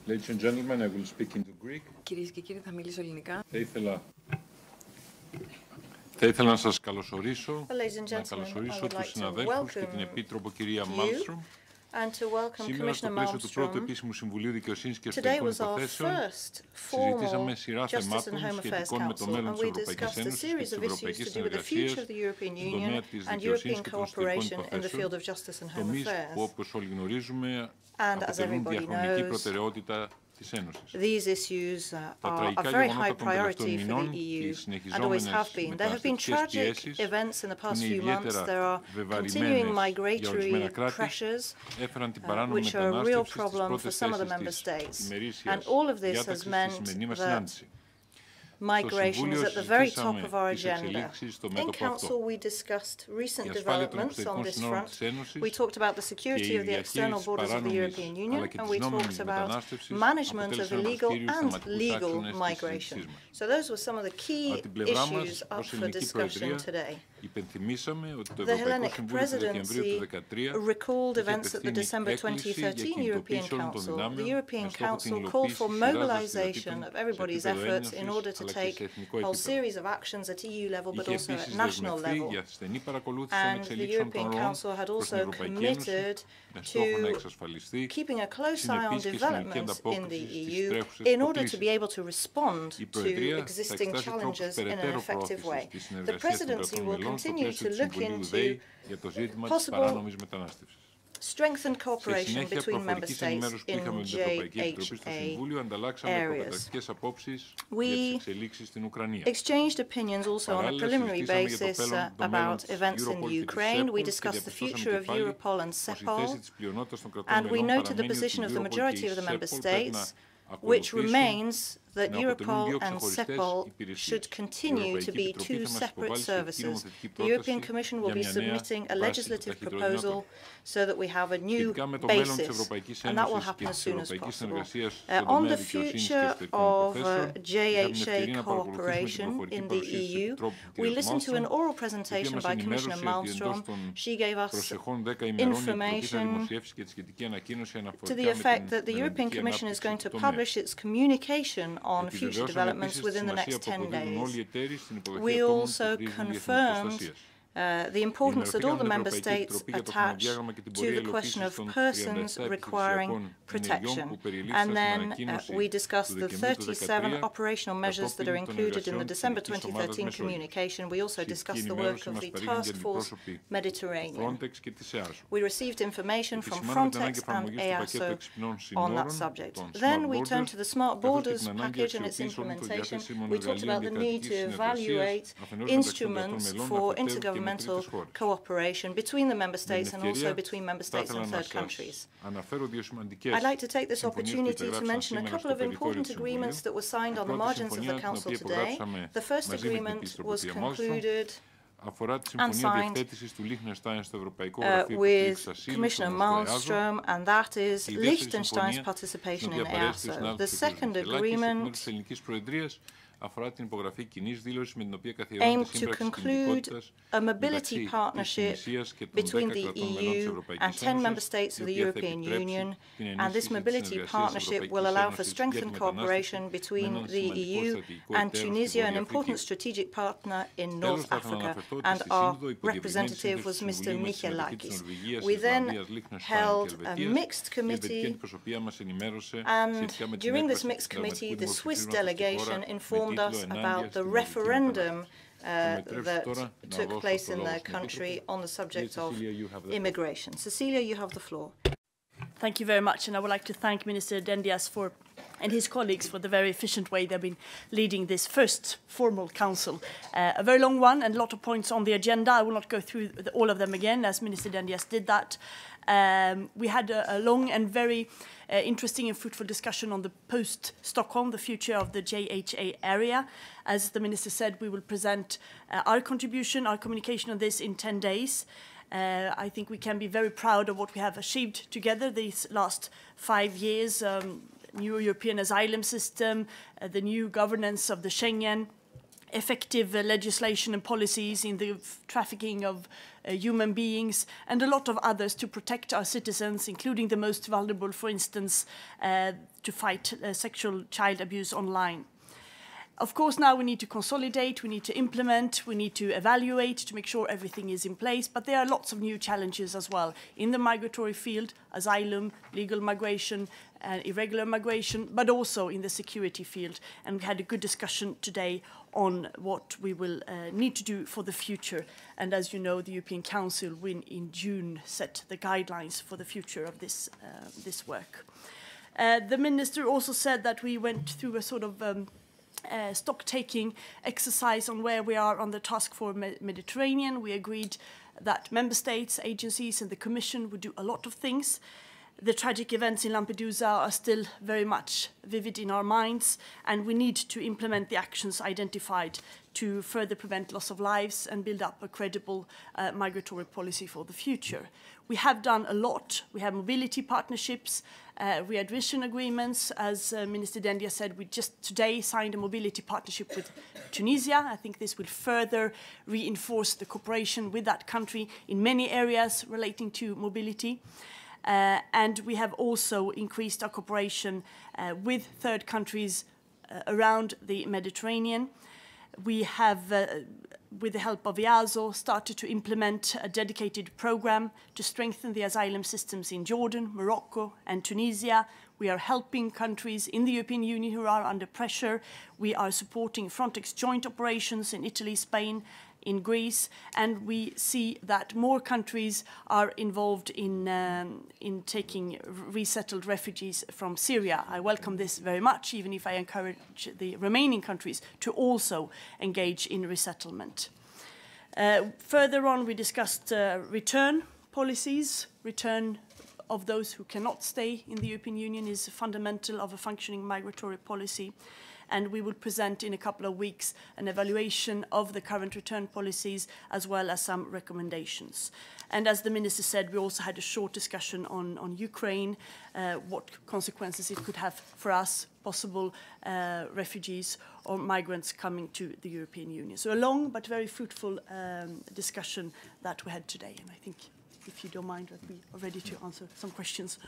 Ladies and gentlemen, I will speak into Greek. Κυρίες και κύριοι, θα μιλήσω ελληνικά. Θα ήθελα να σας καλωσορίσω, να καλωσορίσω τους συναδέλφους και την Επίτροπο κυρία Μάλστρομ. Σήμερα, στο πλαίσιο του πρώτου επίσημου Συμβουλίου Δικαιοσύνης και Εσωτερικών Υποθέσεων, συζητήσαμε σειρά θεμάτων σχετικών με το μέλλον της Ευρωπαϊκής Ένωσης και της Ευρωπαϊκής Συνεργασίας στον τομέα της δικαιοσύνης και των εσωτερικών υποθέσεων, τομείς που, όπως όλοι γνωρίζουμε, αποτελούν διαχρονική προτεραιότητα της Ένωσης. These issues are a very high priority for the EU and always have been. There have been tragic events in the past few months. There are continuing migratory pressures which are a real problem for some of the member states. And all of this has meant that migration is at the very top of our agenda. In Council, we discussed recent developments on this front. We talked about the security of the external borders of the European Union, and we talked about management of illegal and legal migration. So those were some of the key issues up for discussion today. The Hellenic Presidency recalled events at the December 2013 European Council. The European Council called for mobilization of everybody's efforts in order to take a whole series of actions at EU level, but also at national level. And the European Council had also committed to keeping a close eye on developments in the EU in order to be able to respond to existing challenges in an effective way. The Presidency will continue to look into possible strengthened cooperation between member states in JHA areas. We exchanged opinions also on a preliminary basis about events in Ukraine. We discussed the future of Europol and CEPOL, and we noted the position of the majority of the member states, which remains that Europol and CEPOL should continue to be two separate services. The European Commission will be submitting a legislative proposal so that we have a new basis, and that will happen as soon as possible. On the future of JHA cooperation in the EU, we listened to an oral presentation by Commissioner Malmström. She gave us information to the effect that the European Commission is going to publish its communication on future developments within the next 10 days. We also confirmed the importance that all the member states attach to the question of persons requiring protection. And then we discussed the 37 operational measures that are included in the December 2013 communication. We also discussed the work of the Task Force Mediterranean. We received information from Frontex and EASO on that subject. Then we turned to the Smart Borders package and its implementation. We talked about the need to evaluate instruments for intergovernmental cooperation between the member states and also between member states and third countries. I'd like to take this opportunity to mention a couple of important agreements that were signed on the margins of the Council today. The first agreement was concluded and signed with Commissioner Malmström, and that is Liechtenstein's participation in EASO. The second agreement aimed to conclude a mobility partnership between the EU and 10 member states of the European Union, and this mobility partnership will allow for strengthened cooperation between the EU and Tunisia, an important strategic partner in North Africa, and our representative was Mr. Michalakis. We then held a mixed committee, and during this mixed committee, the Swiss delegation informed us about the referendum that took place in their country on the subject of immigration. Cecilia, you have the floor. Thank you very much, and I would like to thank Minister Dendias and his colleagues for the very efficient way they've been leading this first formal council. A very long one and a lot of points on the agenda. I will not go through all of them again, as Minister Dendias did that. We had a long and very interesting and fruitful discussion on the post-Stockholm, the future of the JHA area. As the Minister said, we will present our contribution, our communication on this in 10 days. I think we can be very proud of what we have achieved together these last 5 years. New European asylum system, the new governance of the Schengen effective legislation and policies in the trafficking of human beings, and a lot of others to protect our citizens, including the most vulnerable, for instance, to fight sexual child abuse online. Of course, now we need to consolidate, we need to implement, we need to evaluate to make sure everything is in place, but there are lots of new challenges as well in the migratory field, asylum, legal migration, irregular migration, but also in the security field. And we had a good discussion today on what we will need to do for the future. And as you know, the European Council will in June set the guidelines for the future of this work. The minister also said that we went through a sort of stock-taking exercise on where we are on the task for Mediterranean. We agreed that member states, agencies and the Commission would do a lot of things. The tragic events in Lampedusa are still very much vivid in our minds, and we need to implement the actions identified to further prevent loss of lives and build up a credible migratory policy for the future. We have done a lot. We have mobility partnerships, readmission agreements. As Minister Dendia said, we just today signed a mobility partnership with Tunisia. I think this will further reinforce the cooperation with that country in many areas relating to mobility. And we have also increased our cooperation with third countries around the Mediterranean. We have, with the help of EASO, started to implement a dedicated program to strengthen the asylum systems in Jordan, Morocco and Tunisia. We are helping countries in the European Union who are under pressure. We are supporting Frontex joint operations in Italy, Spain, in Greece, and we see that more countries are involved in taking resettled refugees from Syria. I welcome this very much, even if I encourage the remaining countries to also engage in resettlement. Further on, we discussed return policies. Return of those who cannot stay in the European Union is fundamental of a functioning migratory policy. And we will present in a couple of weeks an evaluation of the current return policies as well as some recommendations. And as the Minister said, we also had a short discussion on Ukraine, what consequences it could have for us, possible refugees or migrants coming to the European Union. So a long but very fruitful discussion that we had today. And I think, if you don't mind, that we are ready to answer some questions.